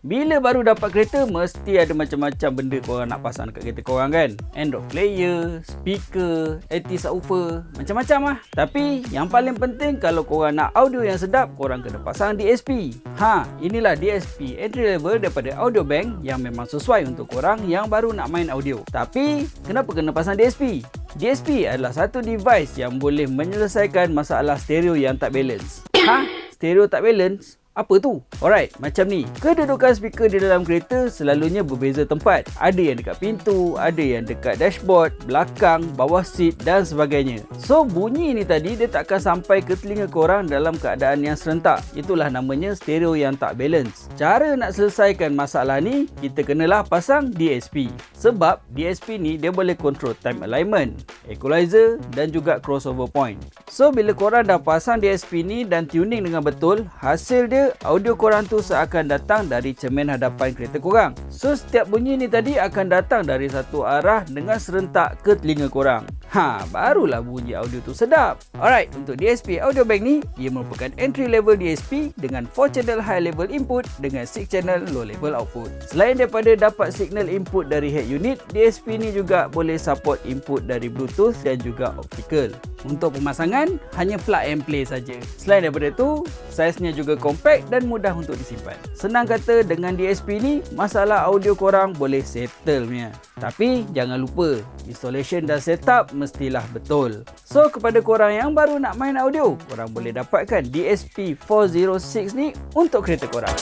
Bila baru dapat kereta, mesti ada macam-macam benda korang nak pasang dekat kereta korang kan. Android player, speaker, anti-subwoofer, macam-macam lah. Tapi yang paling penting kalau korang nak audio yang sedap, korang kena pasang DSP. Inilah DSP entry level daripada Audiobank yang memang sesuai untuk korang yang baru nak main audio. Tapi kenapa kena pasang DSP? DSP adalah satu device yang boleh menyelesaikan masalah stereo yang tak balance. Stereo tak balance? Apa tu? Alright, macam ni. Kedudukan speaker di dalam kereta selalunya berbeza tempat. Ada yang dekat pintu, ada yang dekat dashboard, belakang, bawah seat dan sebagainya. So, bunyi ni tadi dia tak akan sampai ke telinga korang dalam keadaan yang serentak. Itulah namanya stereo yang tak balance. Cara nak selesaikan masalah ni, kita kenalah pasang DSP. Sebab DSP ni dia boleh control time alignment, equalizer dan juga crossover point. So, bila korang dah pasang DSP ni dan tuning dengan betul, hasil dia audio korang tu seakan datang dari cermin hadapan kereta korang. So setiap bunyi ni tadi akan datang dari satu arah dengan serentak ke telinga korang. Barulah bunyi audio tu sedap. Alright, untuk DSP Audiobank ni, ia merupakan entry level DSP dengan 4 channel high level input dengan 6 channel low level output. Selain daripada dapat signal input dari head unit, DSP ni juga boleh support input dari Bluetooth dan juga optical. Untuk pemasangan, hanya plug and play saja. Selain daripada tu, saiznya juga compact dan mudah untuk disimpan. Senang kata, dengan DSP ni, masalah audio korang boleh settle punya. Tapi jangan lupa, installation dan setup mestilah betul. So, kepada korang yang baru nak main audio, korang boleh dapatkan DSP 406 ni untuk kereta korang.